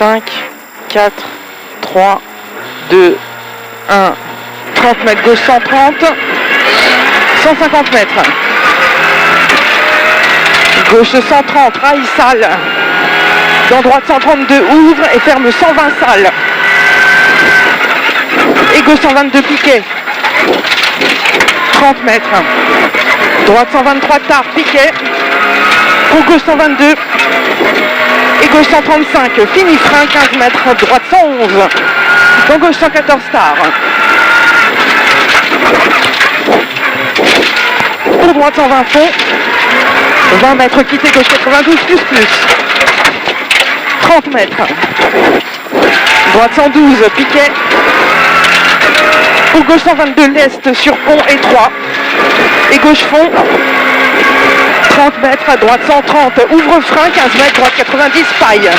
5, 4, 3, 2, 1. 30 mètres gauche 130. 150 mètres. Gauche 130, rail sale. Dans droite 132, ouvre et ferme 120 sale. Et gauche 122 piquet. 30 mètres. Droite 123 tard, piquet. Pour gauche 122. Et gauche 135, fini frein 15 mètres. Droite 111. Dans gauche 114 tard. Pour droite 120 fond. 20 mètres quitté gauche 92 plus. 30 mètres. Droite 112 piquet. Pour gauche 122 l'est sur pont étroit. Et gauche fond. 30 mètres. Droite 130 ouvre frein 15 mètres. Droite 90 paille.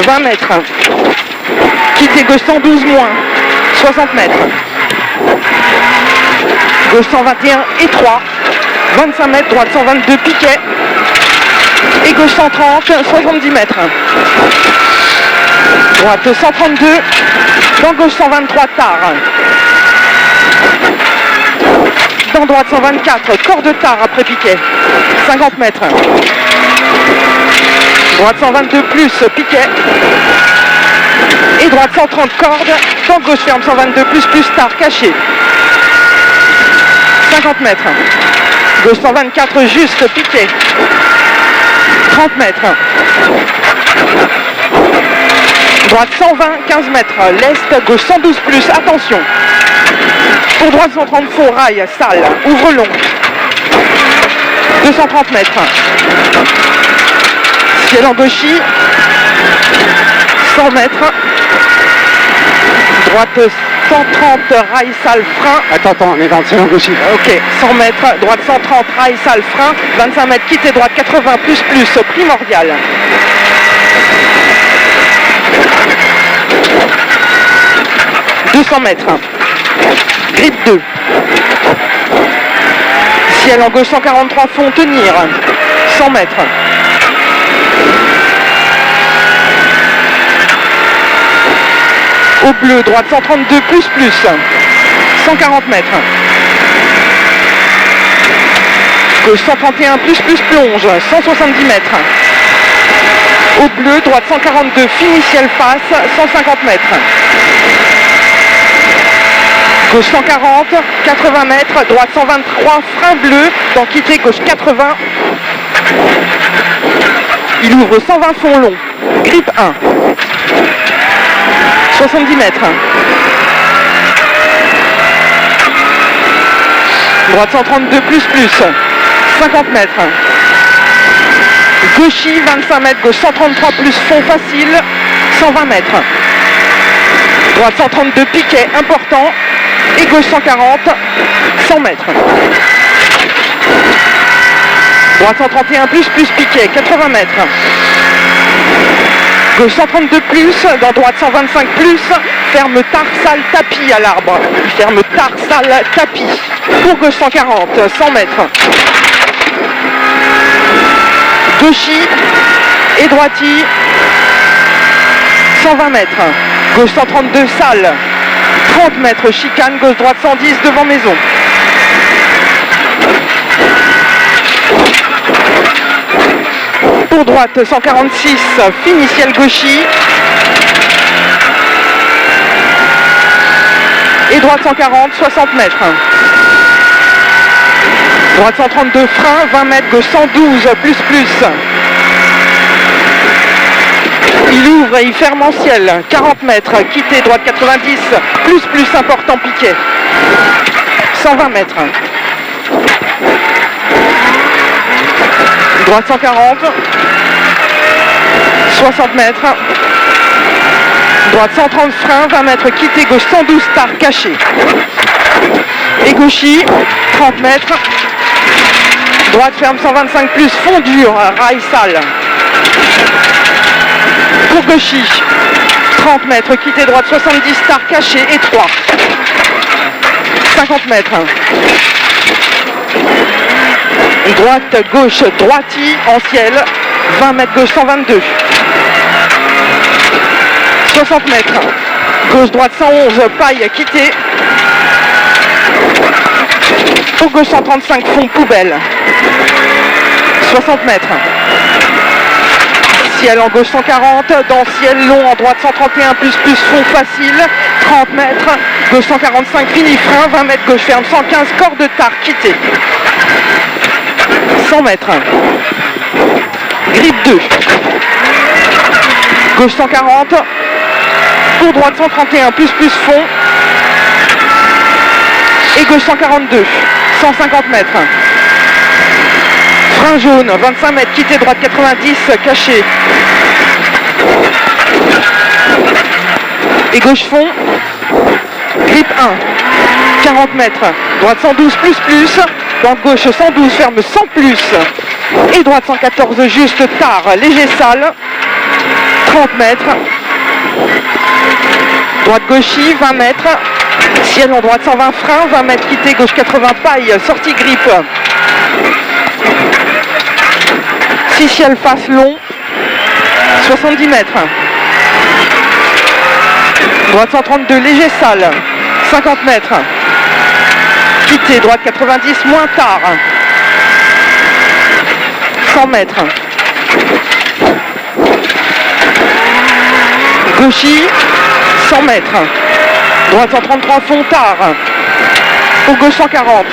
20 mètres. Quitter gauche 112 moins. 60 mètres. Gauche 121 étroit. 25 mètres, droite 122 piquet. Et gauche 130, 70 mètres. Droite 132. Dans gauche 123 tard. Dans droite 124, corps de tard après piquet. 50 mètres. Droite 122 plus, piquet. Et droite 130 cordes. Dans gauche ferme 122 plus tard, caché. 50 mètres. Gauche 124 juste, piqué. 30 mètres. Droite 120, 15 mètres. L'est, gauche 112 plus, attention. Pour droite 130 faux, rail, sale, ouvre long. 230 mètres. Ciel en gauchis. 100 mètres. Droite 130, rail, sale, frein. Attends, on est dans le ciel en gauchis. Ok, 100 mètres, droite 130, rail, sale, frein. 25 mètres, quitter droite 80, plus, primordial. « 200 mètres. Grippe 2. Ciel en gauche 143, fond, tenir. 100 mètres. Au bleu, droite 132, plus. 140 mètres. Gauche 131, plus, plonge. 170 mètres. Au bleu, droite 142, fini ciel face, 150 mètres. Gauche 140, 80 mètres, droite 123, frein bleu, dans quitter gauche 80. Il ouvre 120 fond long. Grippe 1. 70 mètres. Droite 132, plus. 50 mètres. Gauchis, 25 mètres. Gauche 133, plus fond facile. 120 mètres. Droite 132, piquet, important. Et gauche 140, 100 mètres. Droite 131, plus, piquet, 80 mètres. Gauche 132 plus, dans droite 125 plus, ferme tarsal tapis à l'arbre. Il ferme tarsal tapis. Pour gauche 140, 100 mètres. Gauchis et droiti, 120 mètres. Gauche 132 salle. 30 mètres chicane, gauche droite 110 devant maison. Pour droite 146, fini ciel gauchis. Et droite 140, 60 mètres. Droite 132, frein, 20 mètres, gauche 112, plus. Il ouvre et il ferme en ciel, 40 mètres, quitter, droite 90, plus, important, piquet. 120 mètres. Droite 140, 60 mètres. Droite 130, frein, 20 mètres, quitter, gauche 112, tard, caché. Et gauchis, 30 mètres. Droite ferme 125 plus, fond dur, rail sale. Pour gauchis, 30 mètres, quitter droite 70, tard, caché, étroit. 50 mètres. Droite, gauche, droiti, en ciel. 20 mètres gauche, 122. 60 mètres. Gauche-droite 111, paille quittée. Pour gauche 135, fond poubelle. 60 mètres. Ciel en gauche 140, dans ciel long en droite 131, plus fond facile. 30 mètres, gauche 145, fini frein. 20 mètres, gauche ferme 115, corps de tard quitté. 100 mètres. Grippe 2. Gauche 140. Pour droite 131, plus fond. Et gauche 142. 150 mètres. Frein jaune, 25 mètres, quitté, droite 90, caché. Et gauche fond. Grippe 1. 40 mètres. Droite 112, plus. Dans gauche 112, ferme 100 plus. Et droite 114, juste tard, léger sale. 30 mètres. Droite gauchie, 20 mètres. Ciel en droite 120, frein. 20 mètres quitté, gauche 80, paille, sortie grippe. 6 ciel face long. 70 mètres. Droite 132, léger sale. 50 mètres. Quitté, droite 90, moins tard. 100 mètres. Gauchis, 100 mètres. Droite 133, fond tard. Au gauche 140.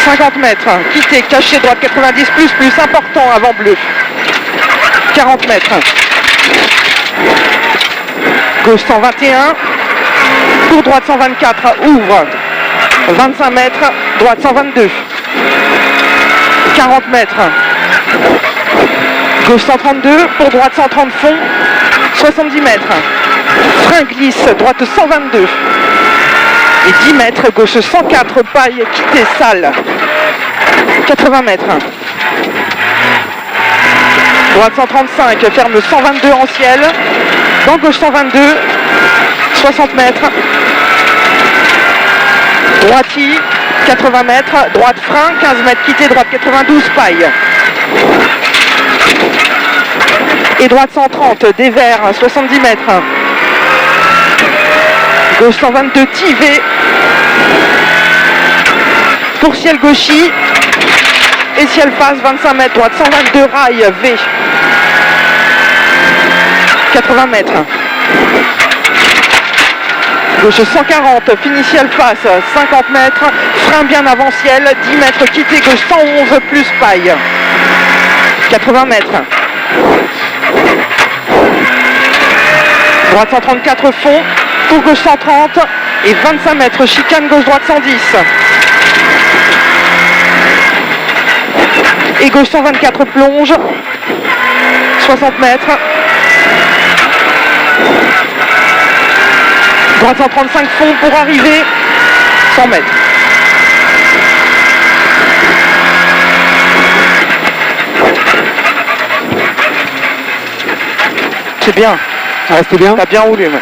50 mètres. Quitté, caché, droite 90, plus, important, avant bleu. 40 mètres. Gauche 121. Pour droite 124, ouvre. 25 mètres. Droite 122. 40 mètres. Gauche 132, pour droite 130 fond, 70 mètres. Frein glisse, droite 122. Et 10 mètres, gauche 104, paille, quitté, sale. 80 mètres. Droite 135, ferme 122 en ciel. Dans gauche 122, 60 mètres. Droiti, 80 mètres. Droite frein, 15 mètres quitté, droite 92, paille. Et droite 130, dévers, 70 mètres. Gauche 122, tivé. Pour ciel gauchis. Et ciel face, 25 mètres. Droite 122, rail, V. 80 mètres. Gauche 140, fini ciel face, 50 mètres. Frein bien avant ciel, 10 mètres quitté, gauche 111, plus paille. 80 mètres. Droite 134 fond, pour gauche 130 et 25 mètres, chicane gauche droite 110. Et gauche 124 plonge, 60 mètres. Droite 135 fond pour arriver, 100 mètres. C'est bien. Ah, c'était bien. T'as bien roulé, ouais.